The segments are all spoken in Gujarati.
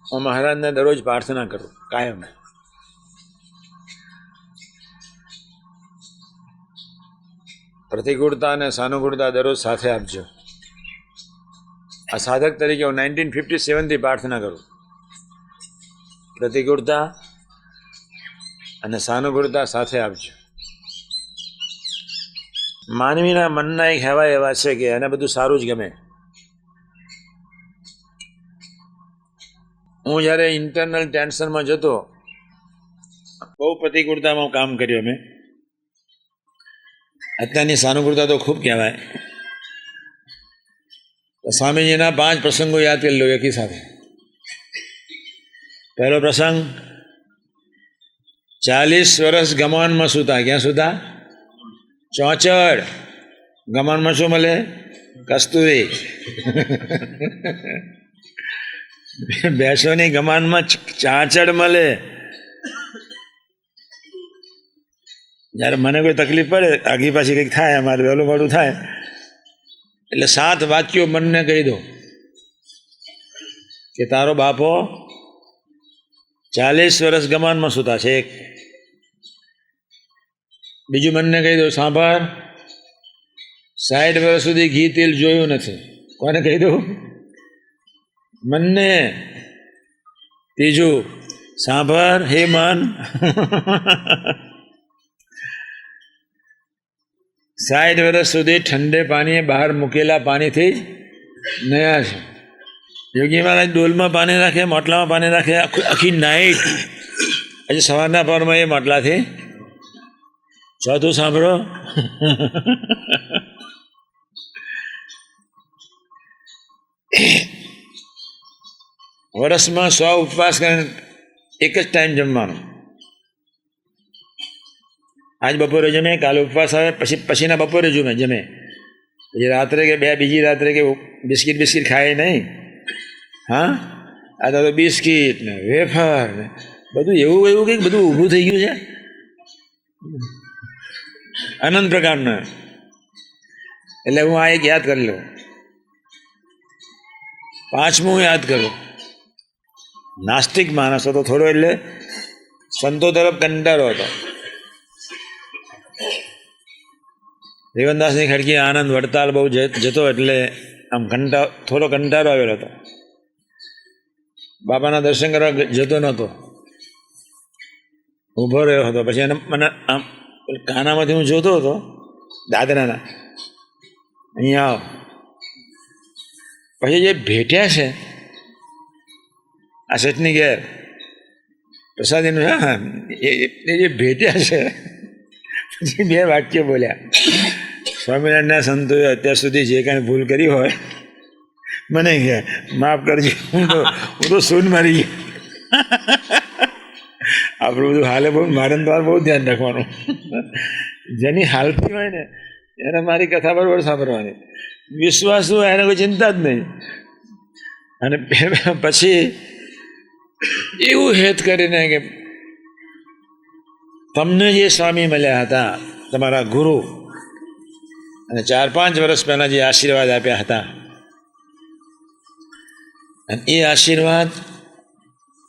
હું મહારાજને દરરોજ પ્રાર્થના કરું કાયમ. પ્રતિકૂળતા અને સાનુકૂળતા દરરોજ સાથે આપજો. આ સાધક તરીકે હું 1957થી પ્રાર્થના કરું. પ્રતિકૂળતા અને સાનુકૂળતા સાથે આપજો. માનવીના મનના એક હેવા એવા છે કે એને બધું સારું જ ગમે. હું જ્યારે ઇન્ટરનલ ટેન્શનમાં જતો, બહુ પ્રતિકૂળતામાં કામ કર્યું અમે. અત્યારની સાનુકૂળતા તો ખૂબ કહેવાય. સ્વામીજીના 5 પ્રસંગો યાદ કરી લો એકી સાથે. પહેલો પ્રસંગ, 40 વર્ષ ગમાનમાં સૂતા. ક્યાં સૂતા? ચોચડ. ગમાનમાં શું મળે? કસ્તુરી. બેસોની ગમાનમાં ચાંચડ મળે. જ્યારે મને કોઈ તકલીફ પડે, આગી પાછી કંઈક થાય, અમારે વહેલું મોડું થાય, એટલે 7 વાક્યો મનને કહી દો કે તારો બાપો 40 વર્ષ ગમાનમાં સૂતા છે. એક બીજું મનને કહી દો, સાંભળ, 60 વર્ષ સુધી ઘી તેલ જોયું નથી. કોને કહી દઉં? મનને. ત્રીજું, સાંભળ હે મન, 60 વર્ષ સુધી ઠંડે પાણીએ બહાર મૂકેલા પાણીથી નયા છે. યોગી મહારાજ ડોલમાં પાણી રાખે, માટલામાં પાણી રાખે, આખી નાઈટ, આજે સવારના પરમાં એ માટલાથી. ચોથું સાંભળો, વર્ષમાં 100 ઉપવાસ કરીને એક જ ટાઈમ જમવાનું. આજ બપોરે જમે, કાલે ઉપવાસ આવે, પછીના બપોરે જમે. પછી રાત્રે કે બીજી રાત્રે કે બિસ્કિટ ખાય નહીં. હા, આ તો બિસ્કિટ ને વેફર ને બધું એવું કંઈક બધું ઊભું થઈ ગયું છે અનંત પ્રકારનું. એટલે હું આ એક યાદ કરી લઉં. 5મું યાદ કરું, નાસ્તિક માણસ હતો થોડો, એટલે સંતો તરફ કંટાળો હતો. દેવનદાસની ખડકી આનંદ વડતાલ બહુ જતો, એટલે આમ થોડો કંટાળો આવેલો હતો. બાપાના દર્શન કરવા જતો નહોતો, ઊભો રહ્યો હતો. પછી એને મને આમ કાનામાંથી હું જોતો હતો, દાદરાના, અહીંયા આવો. પછી જે ભેટ્યા છે આ શેઠની ઘેર પ્રસાદીનું, હા, એ જે ભેટ્યા છે, પછી 2 વાક્ય બોલ્યા. સ્વામિનારાયણના સંતોએ અત્યાર સુધી જે કાંઈ ભૂલ કરી હોય મને કહે માફ કરજો, હું તો સૂન મારી ગયો. આપણું બધું હાલે બહુ, મારે તમારે બહુ ધ્યાન રાખવાનું. જેની હાલતી હોય ને એને મારી કથા બરાબર સાંભળવાની. વિશ્વાસ હોય એને કોઈ ચિંતા જ નહીં. અને પછી એવું હેત કરીને કે તમને જે સ્વામી મળ્યા હતા, તમારા ગુરુ, અને 4-5 વર્ષ પહેલાં જે આશીર્વાદ આપ્યા હતા, અને એ આશીર્વાદ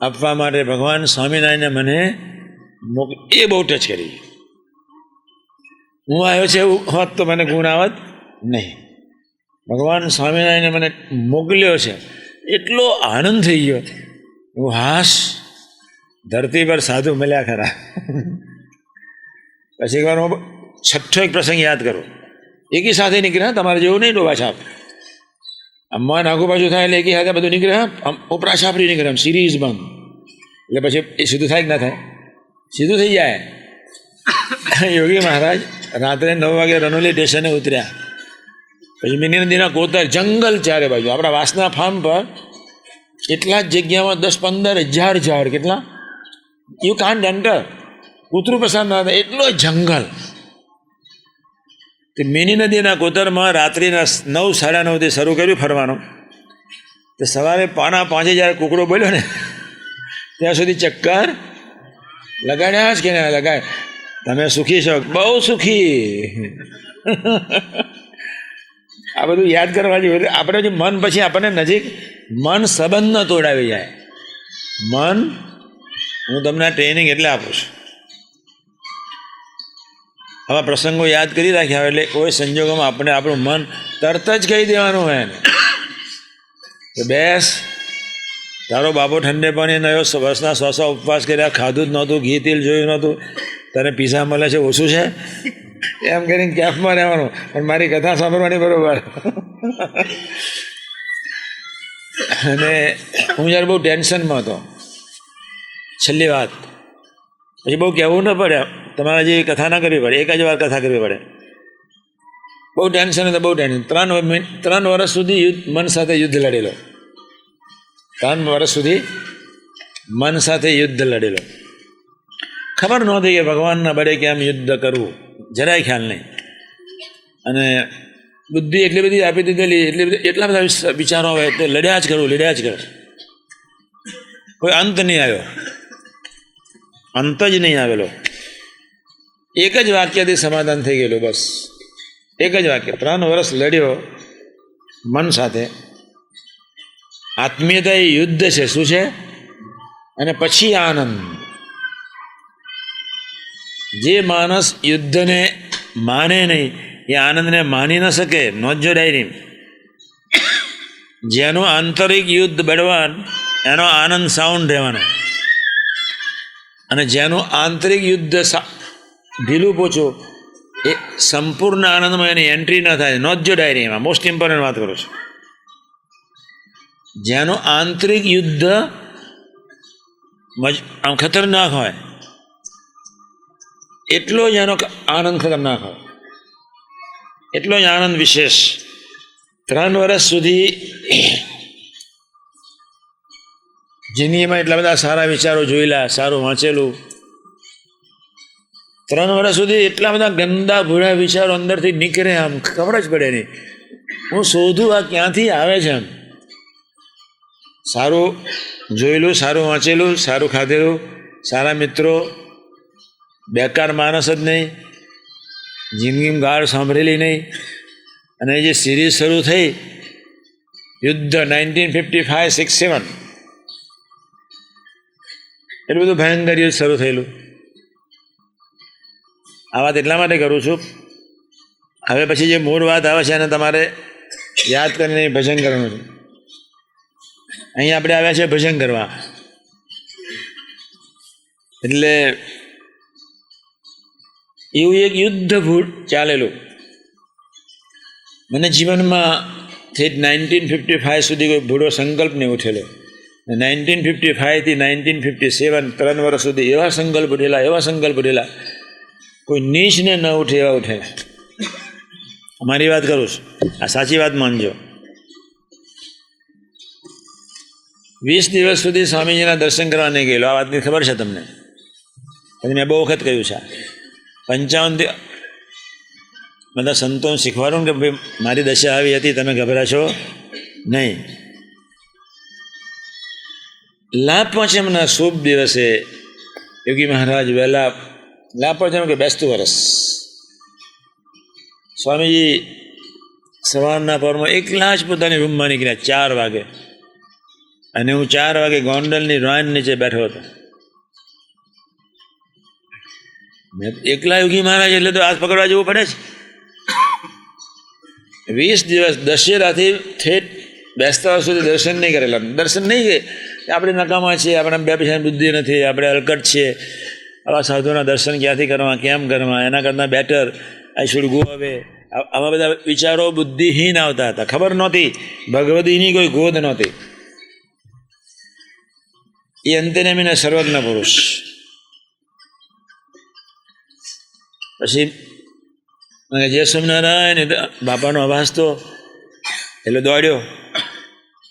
આપવા માટે ભગવાન સ્વામિનારાયણે મને એ બહુ ટચ કરી. હું આવ્યો છે એવું હોત તો મને ગુણ આવત નહીં. ભગવાન સ્વામિનારાયણે મને મોકલ્યો છે, એટલો આનંદ થઈ ગયો. હું હાશ, ધરતી પર સાધુ મળ્યા ખરા. પછી એકવાર હું 6ઠ્ઠો એક પ્રસંગ યાદ કરું. એકી સાથે નીકળ્યા, તમારે જેવું નહીં ડોબા છાપ. મન આગુ પાછું થાય એટલે એકી સાથે બધું નીકળે. ઉપરા છાપરી નીકળે, આમ સિરીઝ બંધ. એટલે પછી એ સીધું થાય કે ના થાય? સીધું થઈ જાય. યોગી મહારાજ રાત્રે 9 વાગે રનોલી સ્ટેશને ઉતર્યા. પછી મિની નદીના કોતર, જંગલ ચારે બાજુ. આપણા વાસના ફાર્મ પર એટલા જ જગ્યામાં 10-15 હજાર ઝાડ. કેટલા? You can't enter. કૂતરું પસંદ ના થાય એટલો જંગલ. તે મિની નદીના કોતરમાં રાત્રિના 9-9:30 શરૂ કર્યું ફરવાનું. તો સવારે 4:45 જ્યારે કૂકડો બોલ્યો ને ત્યાં સુધી ચક્કર લગાડ્યા જ કે ના લગાડ. તમે સુખી છો? બહુ સુખી. આ બધું યાદ કરવા જેવું. આપણે જે મન પછી આપણને નજીક, મન સંબંધ ન તોડાવી જાય. મન, હું તમને આ ટ્રેનિંગ એટલે આપું છું. આવા પ્રસંગો યાદ કરી રાખ્યા હોય એટલે કોઈ સંજોગોમાં આપણે આપણું મન તરત જ કહી દેવાનું હોય એને કે બેસ, તારો બાપો ઠંડે પાણી નયો વર્ષના 100 ઉપવાસ કર્યા, ખાધું જ નહોતું, ઘી તેલ જોયું નહોતું, તને પીઝા મળે છે ઓછું છે એમ કરીને કેફમાં રહેવાનું, પણ મારી કથા સાંભળવાની બરોબર. અને હું જ્યારે બહુ ટેન્શનમાં હતો, છેલ્લી વાત પછી બહુ કહેવું ન પડે, તમારે જે કથા ના કરવી પડે, એક જ વાર કથા કરવી પડે. બહુ ટેન્શન હતું, બહુ ટેન્શન. 3 વર્ષ સુધી મન સાથે યુદ્ધ લડેલો, 3 વર્ષ સુધી મન સાથે યુદ્ધ લડેલો. ખબર નહોતી કે ભગવાનના બળે કેમ યુદ્ધ કરવું, જરાય ખ્યાલ નહીં. અને બુદ્ધિ એટલી બધી આપી દીધેલી, એટલા બધા વિચારો આવે તે લડ્યા જ કરવું, લડ્યા જ કર. કોઈ અંત નહીં આવ્યો, અંત જ નહીં આવેલો. એક જ વાક્યથી સમાધાન થઈ ગયેલું, બસ એક જ વાક્ય. 3 વર્ષ લડ્યો મન સાથે. આત્મીયતા એ યુદ્ધ છે, શું છે? અને પછી આનંદ. જે માણસ યુદ્ધને માને નહીં એ આનંદને માની ન શકે, નોંધજો ડાયરી. જેનું આંતરિક યુદ્ધ બળવાન એનો આનંદ સાઉન્ડ રહેવાનો, અને જેનું આંતરિક યુદ્ધ ઢીલું પોચું એ સંપૂર્ણ આનંદમાં એની એન્ટ્રી ન થાય. નોંધજો ડાયરીમાં, મોસ્ટ ઇમ્પોર્ટન્ટ વાત કરું છું. જેનું આંતરિક યુદ્ધ આમ ખતરનાક હોય એટલો જ એનો આનંદ ખતરનાક હોય, એટલો જ આનંદ વિશેષ. 3 વર્ષ સુધી જિંદગીમાં એટલા બધા સારા વિચારો જોયેલા, સારું વાંચેલું. 3 વર્ષ સુધી એટલા બધા ગંદા ભૂરા વિચારો અંદરથી નીકળે, આમ ખબર જ પડે નહીં. હું શોધું આ ક્યાંથી આવે છે. એમ સારું જોયેલું, સારું વાંચેલું, સારું ખાધેલું, સારા મિત્રો, બેકાર માણસ જ નહીં, જિંદગીમાં ગાળ સાંભળેલી નહીં. અને જે સિરીઝ શરૂ થઈ યુદ્ધ 1955-67, એટલું બધું ભયંકર યુદ્ધ શરૂ થયેલું. આ વાત એટલા માટે કરું છું, હવે પછી જે મૂળ વાત આવે છે એને તમારે યાદ કરીને ભજન કરવાનું છે. અહીં આપણે આવ્યા છે ભજન કરવા, એટલે એવું એક યુદ્ધ ચાલેલું. મને જીવનમાં 1955 સુધી કોઈ ભૂડો સંકલ્પ નહીં ઉઠેલો. 1955 થી 1957 3 વર્ષ સુધી એવા સંકલ્પ ઉઠેલા, કોઈ નીચને ન ઉઠે એવા ઉઠેલા. અમારી વાત કરું છું, આ સાચી વાત માનજો. 20 દિવસ સુધી સ્વામીજીના દર્શન કરવા નહીં ગયેલો. આ વાતની ખબર છે તમને? પછી મેં બહુ વખત કહ્યું છે. 55 બધા સંતોને શીખવાડું કે ભાઈ મારી દશા આવી હતી, તમે ગભરાશો નહીં. લાભ પાંચમના શુભ દિવસે યોગી મહારાજ વહેલા, લાભ પાંચમ કે બેસતું વર્ષ, સ્વામીજી સવારના પરમાં એકલા જ પોતાની રૂમમાં નીકળ્યા 4 વાગે. અને હું 4 વાગે ગોંડલની રાન નીચે બેઠો હતો. મેં એકલા યોગી મહારાજ એટલે તો હાથ પકડવા જવું પડે છે. 20 દિવસ દશેરાથી ઠેઠ બેસતા વર્ષ સુધી દર્શન નહીં કરેલા. દર્શન નહીં કે આપણે નકામા છીએ, આપણે 2 પૈસાની બુદ્ધિ નથી, આપણે અલકટ છીએ, આવા સાધુના દર્શન ક્યાંથી કરવા, કેમ કરવા, એના કરતાં બેટર આઈ શુડ ગો અવે. આવા બધા વિચારો બુદ્ધિહીન આવતા હતા. ખબર નહોતી, ભગવદીની કોઈ ગોદ નહોતી. એ અંતે નમીને સર્વજ્ઞ પુરુષ. પછી જય સ્વામિનારાયણ બાપાનો અવાજ તો, એટલે દોડ્યો,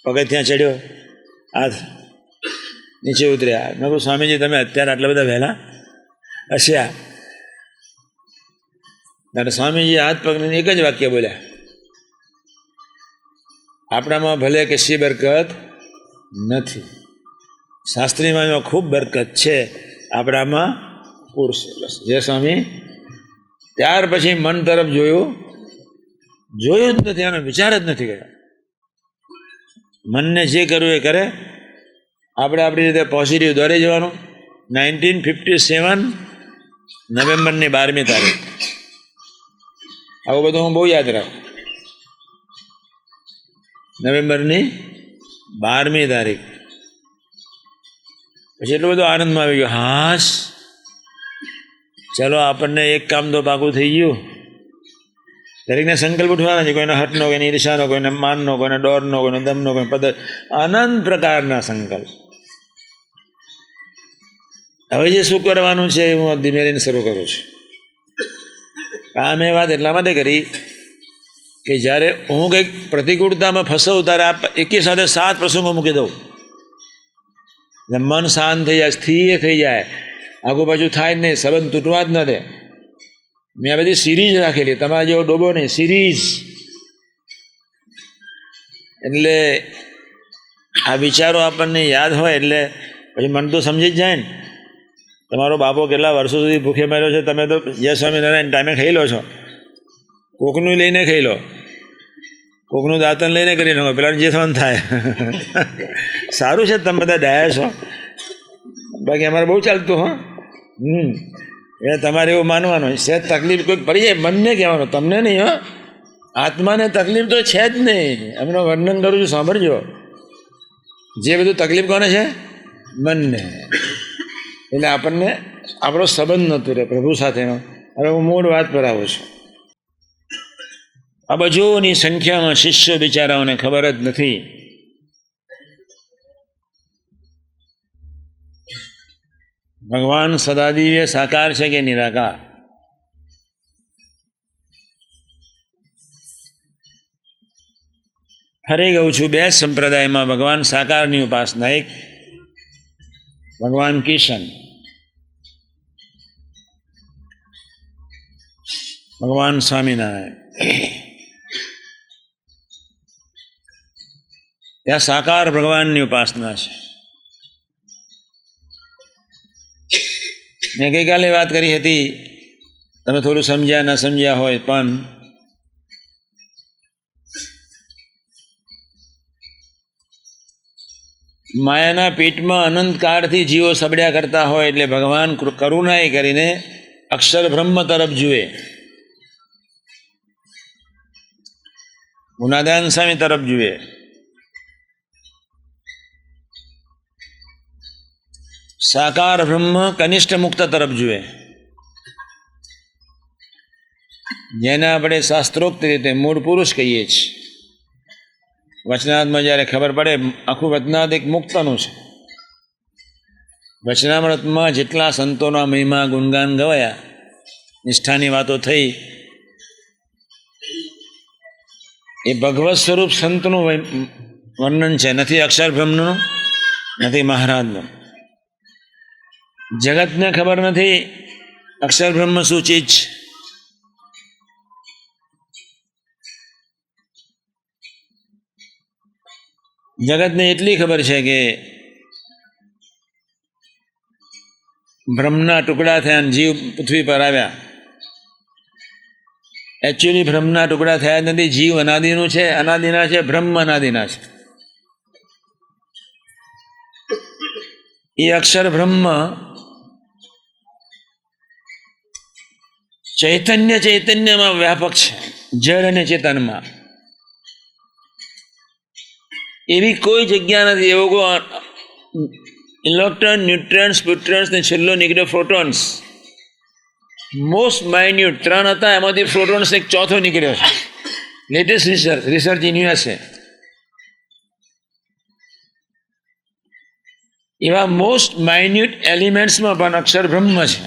પગથિયાં ચડ્યો, હાથ નીચે ઉતર્યા. મેં કહું સ્વામીજી તમે અત્યારે આટલા બધા વહેલા હસ્યા. ત્યારે સ્વામીજી હાથ પગને એક જ વાક્ય બોલ્યા, આપણામાં ભલે કશી બરકત નથી, શાસ્ત્રીમાં એમાં ખૂબ બરકત છે, આપણામાં પુરુષ. બસ જય સ્વામી. ત્યાર પછી મન તરફ જોયું જ નથી, આનો વિચાર જ નથી કર્યો. મનને જે કરવું એ કરે, આપણે આપણી રીતે પોઝિટિવ દોરી જવાનું. 1957 નવેમ્બરની 12મી તારીખ. આવું બધું હું બહુ યાદ રાખું. નવેમ્બરની 12મી તારીખ. પછી એટલો બધો આનંદમાં આવી ગયો, હાશ ચલો આપણને એક કામ તો પાકું થઈ ગયું. દરેકને સંકલ્પ ઉઠવાના છે, કોઈને હટનો, કોઈને ઈર્ષાનો, કોઈને માનનો, કોઈને ડોરનો, કોઈને દમનો, કોઈને પદ, અનંત પ્રકારના સંકલ્પ. હવે જે શું કરવાનું છે હું ધીમે ધીમે શરૂ કરું છું. આ મેં વાત એટલા માટે કરી કે જ્યારે હું કંઈક પ્રતિકૂળતામાં ફસાવું ત્યારે એકી સાથે 7 પ્રસંગો મૂકી દઉં, મન શાંત થઈ જાય, સ્થિર થઈ જાય, આગુ પાછું થાય જ નહીં, સંબંધ તૂટવા જ ન દે. મેં આ બધી સિરીઝ રાખેલી, તમારા જેવો ડોબો નહીં, સિરીઝ. એટલે આ વિચારો આપણને યાદ હોય એટલે પછી મન તો સમજી જ જાય ને. તમારો બાપો કેટલા વર્ષો સુધી ભૂખે મર્યો છે, તમે તો જય સ્વામિનારાયણ ટાઈમે ખાઈ લો છો. કોકનું લઈને ખાઈ લો, કોકનું દાંતન લઈને કરી લો, પેલા જે થવાનું થાય. સારું છે તમે બધા ડાયા છો, બાકી અમારે બહુ ચાલતું. એ તમારે એવું માનવાનું છે, તકલીફ કોઈ પડી જાય મનને કહેવાનું, તમને નહીં. આત્માને તકલીફ તો છે જ નહીં. એમનું વર્ણન કરું છું, સાંભળજો. જે બધું તકલીફ કોને છે? મનને. એટલે આપણને આપણો સંબંધ નહોતું રહે પ્રભુ સાથેનો. હવે હું મૂળ વાત પર આવું છું. અબજોની સંખ્યામાં શિષ્યો બિચારાઓને ખબર જ નથી ભગવાન સદાદિવ્ય સાકાર છે કે નિરાકાર. ફરી કહું છું, 2 સંપ્રદાયમાં ભગવાન સાકારની ઉપાસના. એક ભગવાન કિશન, ભગવાન સ્વામિનારાયણ. ત્યાં સાકાર ભગવાનની ઉપાસના છે. મેં ગઈકાલે વાત કરી હતી, તમે થોડું સમજ્યા ન સમજ્યા હોય, પણ માયાના પેટમાં અનંતકાળથી જીવો સબડ્યા કરતા હોય એટલે ભગવાન કરુણાએ કરીને અક્ષર બ્રહ્મ તરફ જુએ, ગુણાદાન સ્વામી તરફ જુએ. સાકાર બ્રહ્મ કનિષ્ઠ મુક્ત તરફ જુએ, જેને આપણે શાસ્ત્રોક્ત રીતે મૂળ પુરુષ કહીએ છીએ. વચનામૃતમાં જ્યારે ખબર પડે આખું વચનામૃત એક મુક્તનું છે. વચનામૃતમાં જેટલા સંતોના મહિમા ગુણગાન ગવાયા, નિષ્ઠાની વાતો થઈ, એ ભગવત સ્વરૂપ સંતનું વર્ણન છે, નથી અક્ષર બ્રહ્મનું, નથી મહારાજનું. જગતને ખબર નથી અક્ષર બ્રહ્મ શું ચીજ. જગતને એટલી ખબર છે કે બ્રહ્મના ટુકડા થયા, જીવ પૃથ્વી પર આવ્યા. એકચ્યુઅલી બ્રહ્મના ટુકડા થયા નથી, જીવ અનાદિનું છે, અનાદિના છે, બ્રહ્મ અનાદિના છે. એ અક્ષર બ્રહ્મ ચૈતન્યમાં વ્યાપક છે, જળ અને ચેતનમાં. એવી કોઈ જગ્યા નથી, એવો કોઈ ઇલેક્ટ્રોન, ન્યુટ્રન્સ, પ્યુટ્રન્સ ને છેલ્લો નીકળ્યો ફોટોન્સ. મોસ્ટ માઇન્યુટ 3 હતા, એમાંથી ફોટોન્સ એક ચોથો નીકળ્યો છે. Latest research in USA. એવા મોસ્ટ માઇન્યુટ એલિમેન્ટ્સમાં પણ અક્ષર બ્રહ્મ છે.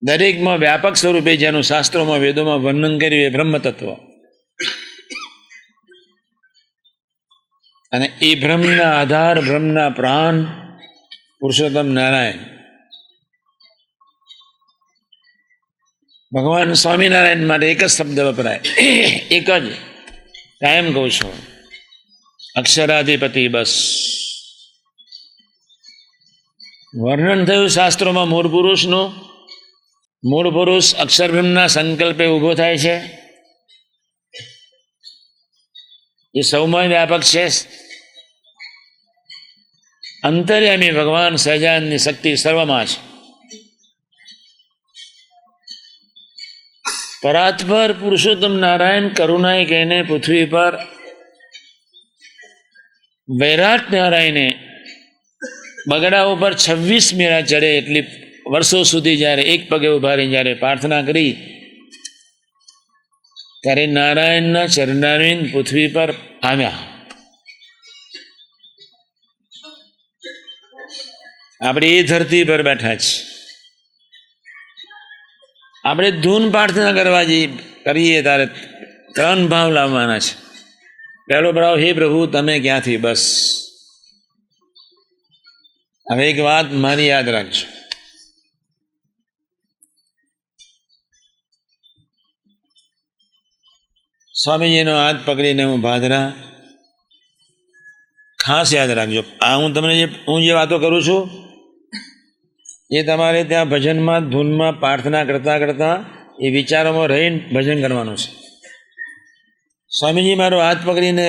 દરેકમાં વ્યાપક સ્વરૂપે જેનું શાસ્ત્રોમાં વેદોમાં વર્ણન કર્યું એ બ્રહ્મ તત્વ. અને એ બ્રહ્મના આધાર, બ્રહ્મના પ્રાણ પુરુષોત્તમ નારાયણ ભગવાન સ્વામિનારાયણ માટે એક જ શબ્દ વપરાય, એક જ, કાયમ કહું છું, અક્ષરાધિપતિ. બસ વર્ણન થયું શાસ્ત્રોમાં મૂળ પુરુષનું. મૂળ પુરુષ અક્ષર બ્રહ્મના સંકલ્પે ઊભો થાય છે. એ સૌમાં વ્યાપક છે. અંતર્યામી ભગવાન સહજાનંદની શક્તિ સર્વમાં છે. પરાત્પર પુરુષોત્તમ નારાયણ કરુણાએ કહીને પૃથ્વી પર વૈરાટ નારાયણે બગડા ઉપર 26 મેળા ચડે એટલી વર્ષો સુધી જ્યારે એક પગે ઉભા રહી જ્યારે પ્રાર્થના કરી ત્યારે નારાયણના ચરણારવિંદ પૃથ્વી પર આવ્યા. આપણે એ ધરતી પર બેઠા છીએ. આપણે ધૂન પ્રાર્થના કરવા કરીએ ત્યારે 3 ભાવ લાવવાના છે. પહેલો ભાવ, હે પ્રભુ તમે ક્યાંથી, બસ. હવે એક વાત મારી યાદ રાખજો, સ્વામીજીનો હાથ પકડીને હું ભાદરા, ખાસ યાદ રાખજો. આ હું જે વાતો કરું છું એ તમારે ત્યાં ભજનમાં ધૂનમાં પ્રાર્થના કરતાં કરતાં એ વિચારોમાં રહીને ભજન કરવાનું છે. સ્વામીજી મારો હાથ પકડીને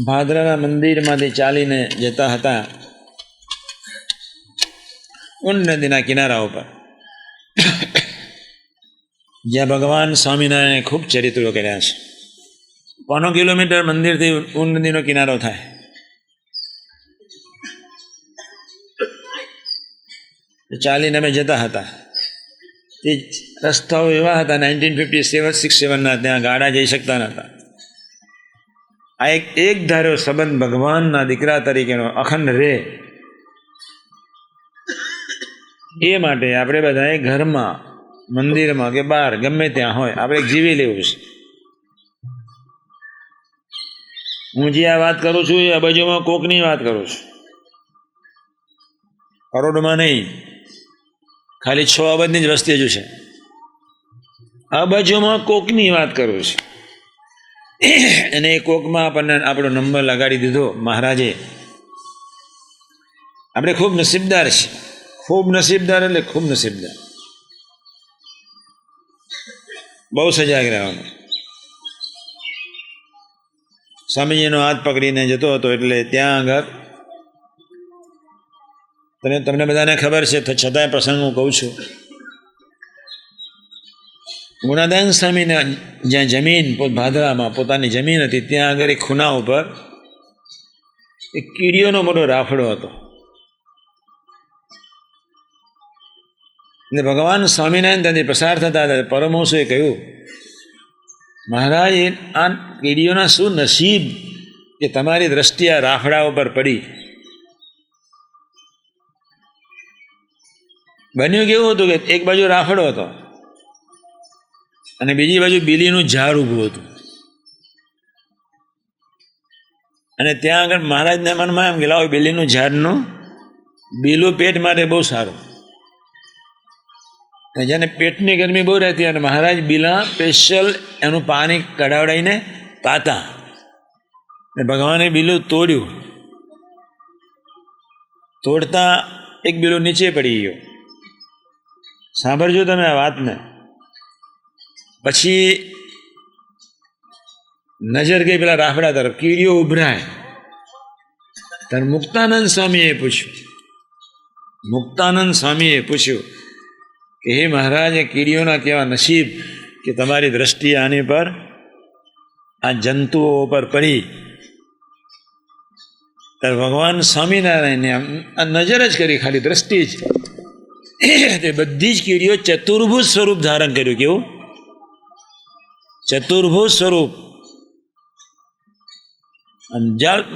ભાદરાના મંદિરમાંથી ચાલીને જતા હતા ઊન નદીના કિનારા ઉપર, જ્યાં ભગવાન સ્વામિનારાયણે ખૂબ ચરિત્રો કર્યા છે. 5 કિલોમીટર મંદિરથી ઊન નદીનો કિનારો થાય. ચાલીને અમે જતા હતા. તે રસ્તાઓ એવા હતા 1957-67ના, ત્યાં ગાડા જઈ શકતા નહોતા. આ એક ધાર્યો સંબંધ ભગવાનના દીકરા તરીકેનો અખંડ રહે એ માટે આપણે બધાએ ઘરમાં, મંદિરમાં કે બહાર ગમે ત્યાં હોય આપણે જીવી લેવું છે. હું જે આ વાત કરું છું એ અબજોમાં કોકની વાત કરું છું, કરોડમાં નહીં. ખાલી 6 અબજની જ વસ્તી હજુ છે. અબજોમાં કોકની વાત કરું છું. અને એ કોકમાં આપણને આપણો નંબર લગાડી દીધો મહારાજે. આપણે ખૂબ નસીબદાર છીએ. ખૂબ નસીબદાર એટલે ખૂબ નસીબદાર. બહુ સજાગ રહેવાનું. સ્વામીજીનો હાથ પકડીને જતો હતો એટલે ત્યાં આગળ તમને બધાને ખબર છે, છતાંય પ્રસંગ હું કહું છું. ગુણાદાન સ્વામીને જ્યાં જમીન ભાદરામાં પોતાની જમીન હતી ત્યાં આગળ એક ખૂણા ઉપર એક કીડીઓનો મોટો રાફડો હતો. અને ભગવાન સ્વામિનારાયણ ત્યાંથી પસાર થતા હતા. પરમહંસોએ કહ્યું, મહારાજ આ કીડીઓના શું નસીબ કે તમારી દ્રષ્ટિ આ રાફડા ઉપર પડી. બન્યું કેવું હતું કે એક બાજુ રાફડો હતો અને બીજી બાજુ બીલીનું ઝાડ ઊભું હતું. અને ત્યાં આગળ મહારાજને મનમાં એમ કે લાવો બીલીનું ઝાડનું બીલું પેટ માટે બહુ સારું. જેને પેટની ગરમી બહુ રહેતી અને મહારાજ બીલા સ્પેશિયલ એનું પાણી કઢાવડાવીને પાતા. ભગવાને બીલું તોડ્યું. તોડતા એક બીલું નીચે પડી ગયો. સાંભળજો તમે આ વાતને. પછી નજર ગઈ પેલા રાફડા તરફ, કીડીઓ ઉભરાય. ત્યારે મુક્તાનંદ સ્વામીએ પૂછ્યું કે હે મહારાજ, એ કીડીઓના કેવા નસીબ કે તમારી દ્રષ્ટિ આની પર, આ જંતુઓ પર પડી. ત્યારે ભગવાન સ્વામિનારાયણને આ નજર જ કરી, ખાલી દ્રષ્ટિ જ. તે બધી જ કીડીઓ ચતુર્ભુજ સ્વરૂપ ધારણ કર્યું. કેવું? ચતુર્ભુજ સ્વરૂપ.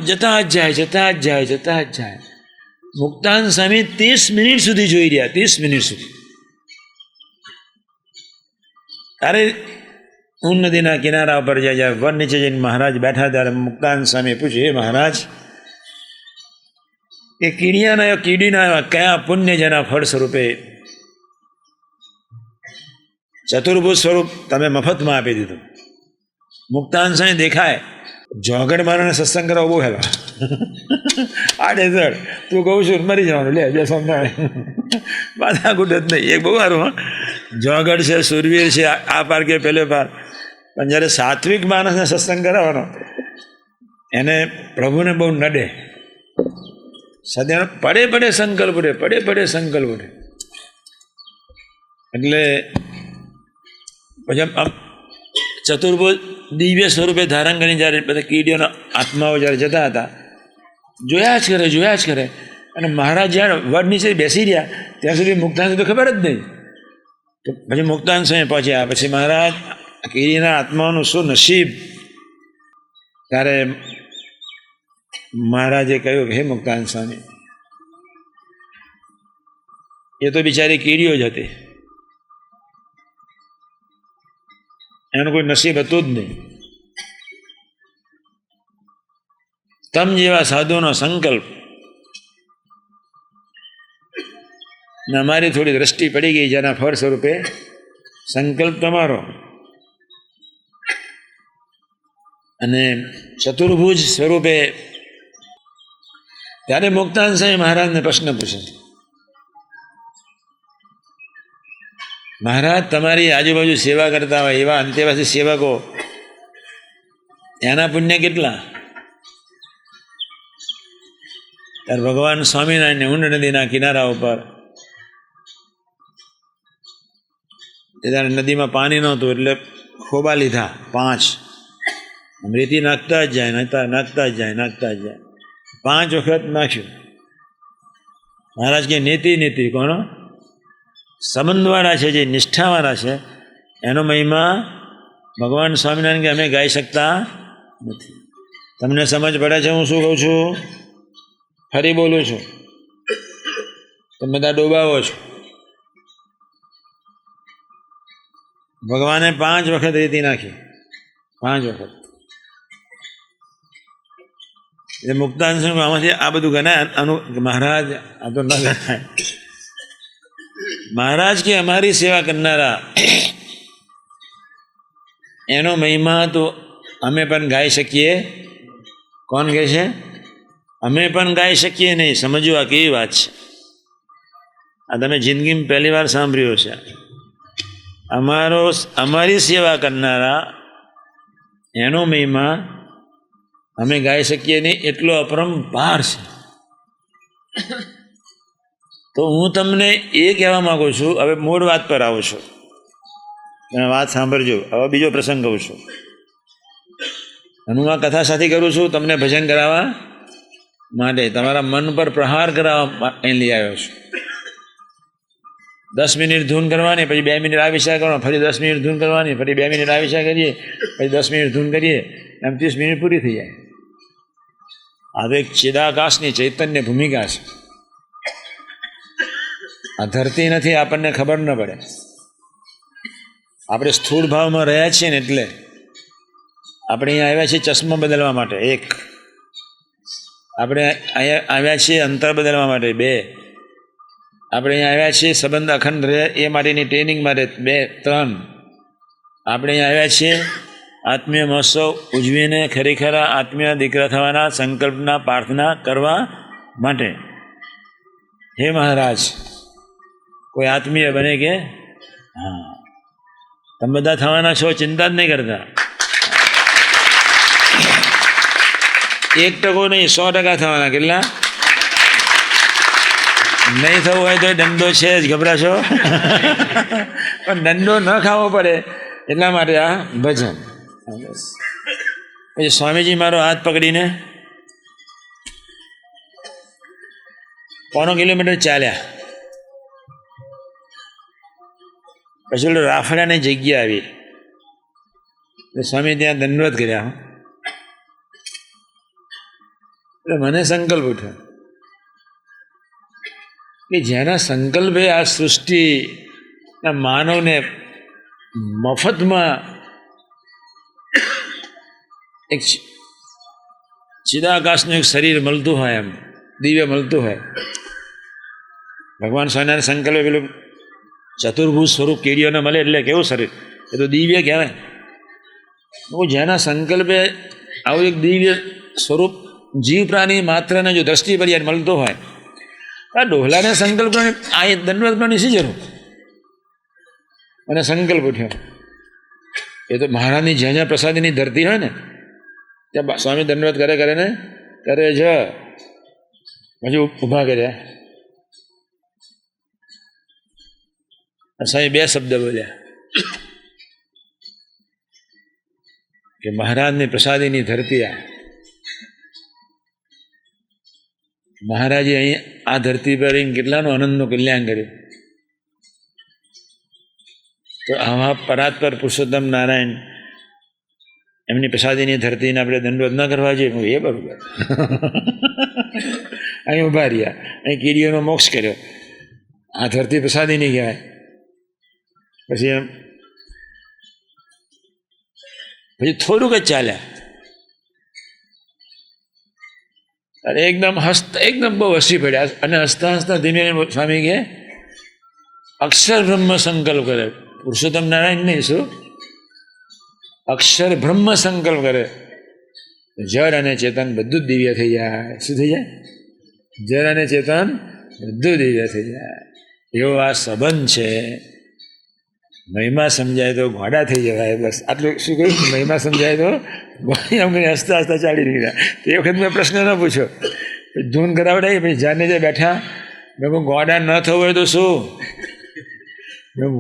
જતા જ જાય. મુક્તાનંદ સ્વામી 30 મિનિટ સુધી જોઈ રહ્યા. 30 મિનિટ સુધી. ત્યારે ઊન નદીના કિનારા ઉપર જ્યારે વન નીચે જઈને મહારાજ બેઠા ત્યારે મુક્તાનંદ સ્વામીએ પૂછ્યું, હે મહારાજ, એ કીડીના કયા પુણ્ય જેના ફળ સ્વરૂપે ચતુર્ભુજ સ્વરૂપ તમે મફતમાં આપી દીધું. મુક્તાનંદ સ્વામી દેખાય, જોગડ મારોને સત્સંગ કરાવો બહુ હેલા. આ ડેઝર્ટ તું કહું છું મરી જવાનું, લે બે સમજાવે બાધા ગુડ જ નહીં. એક બહુ સારું, હા, જોગડ છે, સુરવીર છે, આ પાર કે પેલે પાર. પણ જ્યારે સાત્વિક માણસને સત્સંગ કરાવવાનો એને પ્રભુને બહુ નડે. સદા પડે પડે સંકલ્પ ઉઠે, પડે પડે સંકલ્પ ઉઠે. એટલે પછી આમ ચતુર્ભુજ દિવ્ય સ્વરૂપે ધારણ કરીને જ્યારે બધા કીડીઓના આત્માઓ જ્યારે જતા હતા, જોયા જ કરે. અને મહારાજ જ્યારે વડ નીચે બેસી રહ્યા ત્યાં સુધી મુક્તાંશ તો ખબર જ નહીં. તો પછી મુક્તાંશ સ્વામી પહોંચ્યા. પછી મહારાજ કીડીના આત્માઓનું શું નસીબ. ત્યારે મહારાજે કહ્યું કે હે મુક્તાંશ સ્વામી, એ તો બિચારી કીડીઓ જ હતી, એનું કોઈ નસીબ હતું જ નહીં. તમ જેવા સાધુનો સંકલ્પ ને અમારી થોડી દ્રષ્ટિ પડી ગઈ, જેના ફળ સ્વરૂપે સંકલ્પ તમારો. અને ચતુર્ભુજ સ્વરૂપે ત્યારે મુક્તાંશ સ્વામી મહારાજને પ્રશ્ન પૂછે, મહારાજ તમારી આજુબાજુ સેવા કરતા હોય એવા અંતેવાસી સેવકો, એના પુણ્ય કેટલા? ત્યારે ભગવાન સ્વામિનારાયણ ઊંડ નદીના કિનારા ઉપર, ત્યારે નદીમાં પાણી નહોતું એટલે ખોબા લીધા 5, રેતી નાખતા જ જાય, નાખતા જ જાય. 5 વખત નાખ્યું. મહારાજ કે નીતિ કોનો? સંબંધવાળા છે, જે નિષ્ઠાવાળા છે, એનો મહિમા ભગવાન સ્વામિનારાયણ કે અમે ગાઈ શકતા નથી. તમને સમજ પડે છે હું શું કહું છું? ફરી બોલું છું, તમે બધા ડોબાવો છો. ભગવાને 5 વખત રેતી નાખી, 5 વખત. એટલે મુક્તાંશ આમાંથી આ બધું ગણાય? મહારાજ આ તો ન ગણાય. મહારાજ કે અમારી સેવા કરનારા એનો મહિમા તો અમે પણ ગાઈ શકીએ. કોણ કહે છે? અમે પણ ગાઈ શકીએ નહીં. સમજો આ કેવી વાત છે. આ તમે જિંદગીમાં પહેલી વાર સાંભળ્યો છે. અમારી સેવા કરનારા એનો મહિમા અમે ગાઈ શકીએ નહીં, એટલો અપરંપાર છે. તો હું તમને એ કહેવા માગું છું, હવે મૂળ વાત પર આવું છું, તમે વાત સાંભળજો. હવે બીજો પ્રસંગ કહું છું. હું આ કથા સાથે કરું છું તમને ભજન કરાવવા માટે, તમારા મન પર પ્રહાર કરાવવા અહીં લઈ આવ્યો છું. 10 મિનિટ ધૂન કરવાની, પછી 2 મિનિટ આ વિષય કરવાનો, ફરી 10 મિનિટ ધૂન કરવાની, ફરી 2 મિનિટ આ વિષય કરીએ, પછી 10 મિનિટ ધૂન કરીએ, એમ 30 મિનિટ પૂરી થઈ જાય. આ તો એક ચિદાકાશની ચૈતન્ય ભૂમિકા છે. આ ધરતી નથી, આપણને ખબર ન પડે. આપણે સ્થૂળ ભાવમાં રહ્યા છીએ ને એટલે આપણે અહીંયા આવ્યા છીએ ચશ્મા બદલવા માટે 1, આપણે અહીંયા આવ્યા છીએ અંતર બદલવા માટે 2, આપણે અહીંયા આવ્યા છીએ સંબંધ અખંડ રહે એ માટેની ટ્રેનિંગ માટે 2, 3, આપણે અહીંયા આવ્યા છીએ આત્મીય મહોત્સવ ઉજવીને ખરેખર આત્મીય દીકરા થવાના સંકલ્પના પ્રાર્થના કરવા માટે. હે મહારાજ, કોઈ આત્મીય બને કે? હા, તમે બધા થવાના છો, ચિંતા જ નહીં કરતા. 1% નહીં, 100% થવાના. કેટલા? નહીં થવું હોય તો દંડો છે જ, ગભરાશો. પણ દંડો ન ખાવો પડે એટલા માટે આ ભજન. પછી સ્વામીજી મારો હાથ પકડીને 1.5 કિલોમીટર ચાલ્યા. પછી રાફડાની જગ્યા આવી, સ્વામી ત્યાં દંડવત કર્યા. એટલે મને સંકલ્પ ઉઠ્યો કે જેના સંકલ્પે આ સૃષ્ટિના માનવને મફતમાં એક ચિદાકાશનું એક શરીર મળતું હોય, એમ દિવ્ય મળતું હોય. ભગવાન સ્વામિનારાયણ સંકલ્પે પેલું ચતુર્ભુજ સ્વરૂપ કીડીઓને મળે એટલે કેવું શરીર, એ તો દિવ્ય કહેવાય. જેના સંકલ્પે આવું એક દિવ્ય સ્વરૂપ જીવ પ્રાણી માત્રને જો દ્રષ્ટિ પર્યાય મળતો હોય, આ ડોહલાને સંકલ્પ આ દંડવત કરવાની શી જરૂર? અને સંકલ્પ ઉઠ્યો. એ તો મહારાજની જ્યાં જ્યાં પ્રસાદીની ધરતી હોય ને ત્યાં સ્વામી દંડવત કરે ને કરે છે. પછી ઊભા કર્યા. સ્વામી બે શબ્દ બોલ્યા કે મહારાજની પ્રસાદીની ધરતી આ. મહારાજે અહીં આ ધરતી પર કેટલાનું આનંદનું કલ્યાણ કર્યું. તો આવા પરાત્પર પુરુષોત્તમ નારાયણ એમની પ્રસાદીની ધરતીને આપણે દંડવત ન કરવા જોઈએ. એ બરોબર. અહીં ઉભા રહ્યા, અહીં કીડીઓનો મોક્ષ કર્યો. આ ધરતી પ્રસાદી નહીં કહેવાય. પછી એમ પછી થોડુંક જ ચાલ્યા. અરે એકદમ બહુ હસી પડ્યા. અને હસતા હસતા ધીમે સ્વામી કહે અક્ષર બ્રહ્મ સંકલ્પ કરે. પુરુષોત્તમ નારાયણ નહીં, શું અક્ષર બ્રહ્મ સંકલ્પ કરે. જળ અને ચેતન બધું જ દિવ્ય થઈ જાય. શું થઈ જાય? જળ અને ચેતન બધું દિવ્ય થઈ જાય. એવો આ સંબંધ છે. મહિમા સમજાય તો ઘોડા થઈ જવાય. બસ આટલું શું કહ્યું? મહિમા સમજાય તો હસતા હસતા ચાલી નીકળ્યા. તે વખત મેં પ્રશ્ન ન પૂછ્યો. ધૂન કરાવડાવી. પછી જાને જે બેઠા મેં કહું ઘોડા ન થવું હોય તો શું?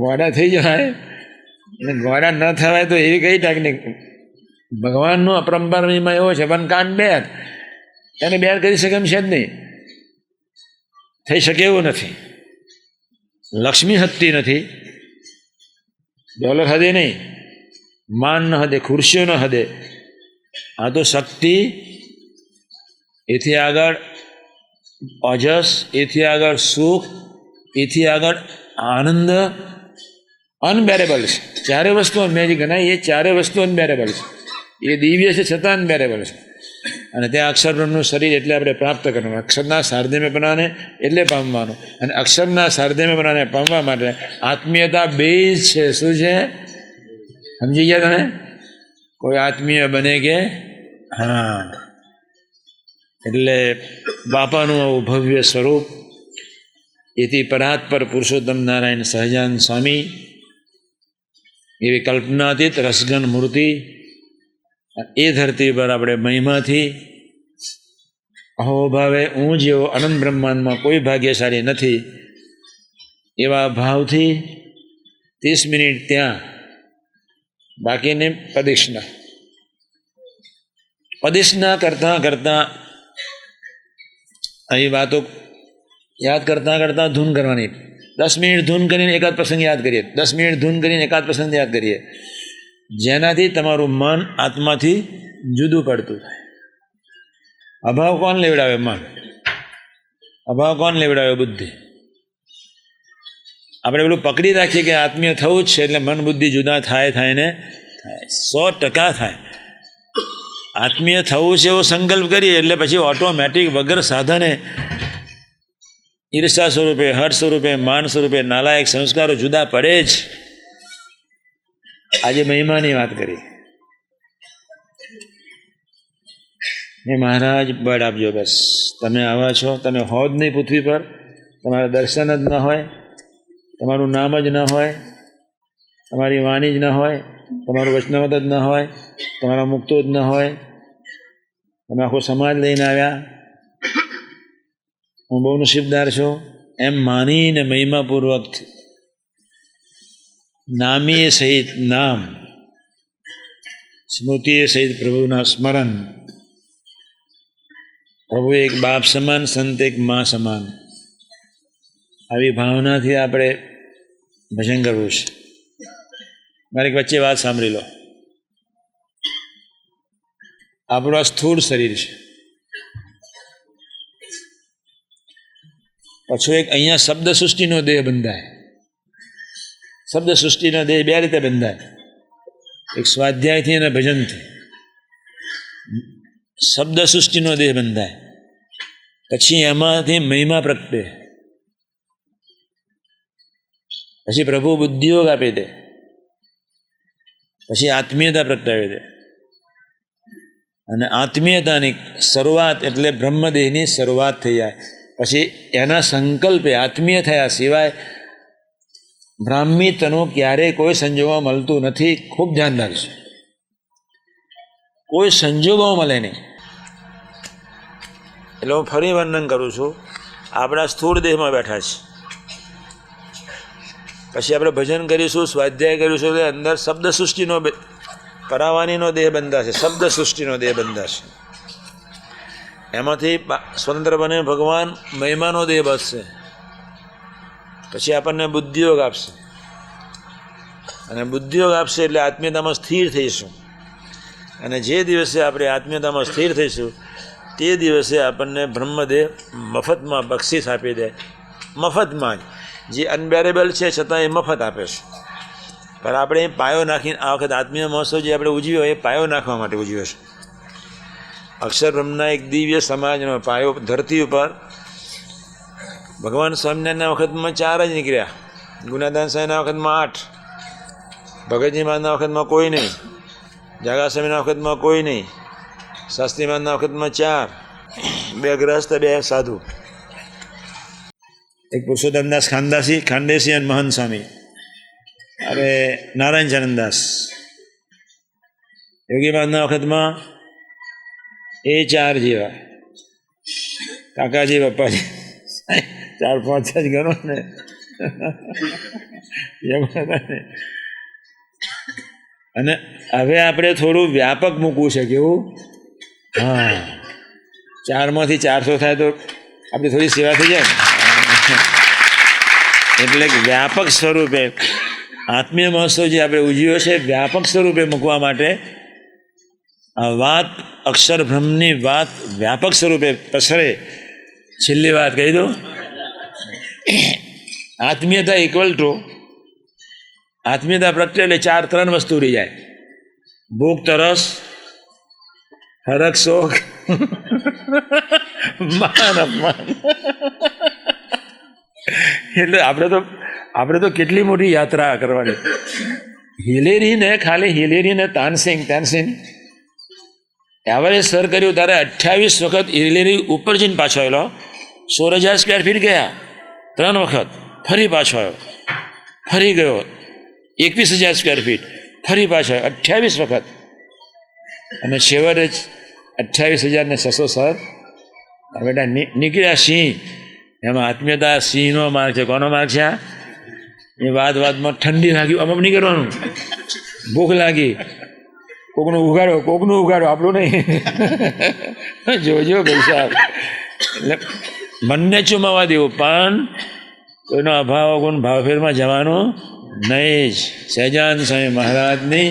ઘોડા થઈ જવાય. અને ઘોડા ન થવાય તો એવી કઈ ટેકનિક? ભગવાનનો અપરંપાર મહિમા એવો છે. પણ કાન બેર એને બેર કરી શકે એમ છે જ નહીં. થઈ શકે એવું નથી. લક્ષ્મી હદતી નથી, ડોલર હદે નહીં, માન ન હદે, ખુરશીઓ ન હદે. આ તો શક્તિ, એથી આગળ ઓજસ, એથી આગળ સુખ, એથી આગળ આનંદ અનબેરેબલ છે. ચારે વસ્તુ મેં જે ગણાય એ ચારે વસ્તુ અનબેરેબલ છે. એ દિવ્ય છે છતાં અનબેરેબલ છે. અને ત્યાં અક્ષર બ્રહ્મનું શરીર એટલે આપણે પ્રાપ્ત કરવાનું. અક્ષરના સાર્ધમ્યપણાને એટલે પામવાનું. અને અક્ષરના સાર્ધમ્યપણાને પામવા માટે આત્મીયતા બેઝ છે. શું છે? સમજી ગયા તમે? કોઈ આત્મીય બને કે હા, એટલે બાપાનું આવું ભવ્ય સ્વરૂપ. એથી પરાત્પર પુરુષોત્તમ નારાયણ સહજાનંદ સ્વામી એવી કલ્પનાતીત રસગન મૂર્તિ. એ ધરતી પર આપણે મહિમાથી અહોભાવે હું જેવો અનંત બ્રહ્માંડમાં કોઈ ભાગ્યશાળી નથી એવા ભાવથી 30 મિનિટ ત્યાં, બાકીની પ્રદક્ષિણા કરતાં કરતાં અહીં વાતો યાદ કરતાં કરતાં ધૂન કરવાની. 10 મિનિટ ધૂન કરીને એકાદ પ્રસંગ યાદ કરીએ. 10 મિનિટ ધૂન કરીને એકાદ પ્રસંગ યાદ કરીએ. જેનાથી તમારું મન આત્માથી જુદું પડતું થાય. અભાવ કોણ લેવડાવે? મન. અભાવ કોણ લેવડાવે? બુદ્ધિ. આપણે પેલું પકડી રાખીએ કે આત્મીય થવું જ છે એટલે મન બુદ્ધિ જુદા થાય ને થાય. 100% થાય. આત્મીય થવું છે એવો સંકલ્પ કરીએ એટલે પછી ઓટોમેટિક વગર સાધને ઈર્ષા સ્વરૂપે, હર્ષ સ્વરૂપે, માન સ્વરૂપે નાલાયક સંસ્કારો જુદા પડે જ. આજે મહિમાની વાત કરી. એ મહારાજ બળ આપજો. બસ તમે આવા છો, તમે હો જ નહીં પૃથ્વી પર, તમારા દર્શન જ ન હોય, તમારું નામ જ ન હોય, તમારી વાણી જ ન હોય, તમારું વચનામત જ ન હોય, તમારા મુક્તો જ ન હોય, તમે આખો સમાજ લઈને આવ્યા, હું બહુ નસીબદાર છું એમ માનીને મહિમાપૂર્વક નામીએ સહિત નામ, સ્મૃતિએ સહિત પ્રભુના સ્મરણ. પ્રભુ એક બાપ સમાન, સંત એક મા સમાન. આવી ભાવનાથી આપણે ભજન કરવું છે. મારી વચ્ચે વાત સાંભળી લો. આપણું આ સ્થૂળ શરીર છે. પછી એક અહીંયા શબ્દ સૃષ્ટિનો દેહ બંધાય. શબ્દ સૃષ્ટિનો દેહ બે રીતે બંધાય. એક સ્વાધ્યાયથી અને ભજનથી. શબ્દ સૃષ્ટિનો દેહ બંધાય. પછી એમાંથી મહિમા પ્રગટે. પછી પ્રભુ બુદ્ધિયોગ આપી દે. પછી આત્મીયતા પ્રગટાવી દે. અને આત્મીયતાની શરૂઆત એટલે બ્રહ્મદેહની શરૂઆત થઈ જાય. પછી એના સંકલ્પે આત્મીય થયા સિવાય બ્રાહ્મી તનું ક્યારેય કોઈ સંજોગોમાં મળતું નથી. ખૂબ ધ્યાન રાખજો. કોઈ સંજોગો મળે નહીં. એટલે હું ફરી વર્ણન કરું છું. આપણા સ્થૂળ દેહમાં બેઠા છે, પછી આપણે ભજન કરીશું, સ્વાધ્યાય કરીશું, એટલે અંદર શબ્દ સૃષ્ટિનો પરાવાનીનો દેહ બંધાશે, શબ્દ સૃષ્ટિનો દેહ બંધાશે. એમાંથી સ્વતંત્રપણે ભગવાન મહિમાનો દેહ બસશે. પછી આપણને બુદ્ધિયોગ આપશે, અને બુદ્ધિયોગ આપશે એટલે આત્મીયતામાં સ્થિર થઈશું. અને જે દિવસે આપણે આત્મીયતામાં સ્થિર થઈશું તે દિવસે આપણને બ્રહ્મદેવ મફતમાં બક્ષિસ આપી દે. મફતમાં જ, જે અનબેરેબલ છે છતાં એ મફત આપે છે. પણ આપણે પાયો નાખીને આ વખત આત્મીય મહોત્સવ જે આપણે ઉજવ્યો એ પાયો નાખવા માટે ઉજવ્યો છે. અક્ષર બ્રહ્મના એક દિવ્ય સમાજનો પાયો ધરતી ઉપર ભગવાન સ્વામિનારાયણના વખતમાં 4 જ નીકળ્યા, ગુનાદાન સાહેબના વખતમાં 8, ભગતજી મહારાજના વખતમાં કોઈ નહીં, જાગા સ્વામીના વખતમાં કોઈ નહીં, શાસ્ત્રી મહારાજના વખતમાં 4, 2 ગ્રહસ્થ 2 સાધુ, એક પુરુષોત્તમદાસ ખાંડેસી અને મહંત સ્વામી, અરે નારાયણ ચરણદાસ. યોગી મહારાજના વખતમાં એ 4 જેવા, કાકાજી પપ્પાજી 4-5 જ ગણો ને. અને હવે આપણે થોડું વ્યાપક મૂકવું છે. કેવું? હા, 4માંથી 400 થાય તો આપણી થોડી સેવા થઈ જાય. એટલે વ્યાપક સ્વરૂપે આત્મીય મહોત્સવ જે આપણે ઉજવ્યો છે વ્યાપક સ્વરૂપે મૂકવા માટે આ વાત, અક્ષર બ્રહ્મની વાત વ્યાપક સ્વરૂપે પ્રસરે. છેલ્લી વાત કહી દઉં, આત્મીયતા ઇક્વલ ટુ, આત્મીયતા પ્રત્યે એટલે 3 વસ્તુ રહી જાય: ભૂખ, તરસ, હરખ, શોખ, માન, અપમાન. એટલે આપણે તો કેટલી મોટી યાત્રા કરવાની. હિલેરીને તાનસેન એવરેજ સર કર્યું ત્યારે 28 વખત હિલેરી ઉપર જઈને પાછો આવેલો. 16,000 સ્ક્વેર ફીટ ગયા 3 વખત, ફરી પાછો આવ્યો, ફરી ગયો 21,000 સ્ક્વેર ફીટ, ફરી પાછો આવ્યો 28 વખત. અને છેવટે 28,600 સર બેટા નીકળ્યા સિંહ. એમાં આત્મીયતા સિંહનો માર્ગ છે. કોનો માર્ગ છે? એ વાતમાં ઠંડી લાગી, અમુક નહીં કરવાનું. ભૂખ લાગી, કોકનું ઉગાડો, આપણું નહીં. જોજો ભાઈ સાહેબ, એટલે મનને ચુમાવા દેવું, પણ કોઈનો અભાવ ગુણ ભાવફેરમાં જવાનું નહીં જ. સહેજાન સ્વામી મહારાજની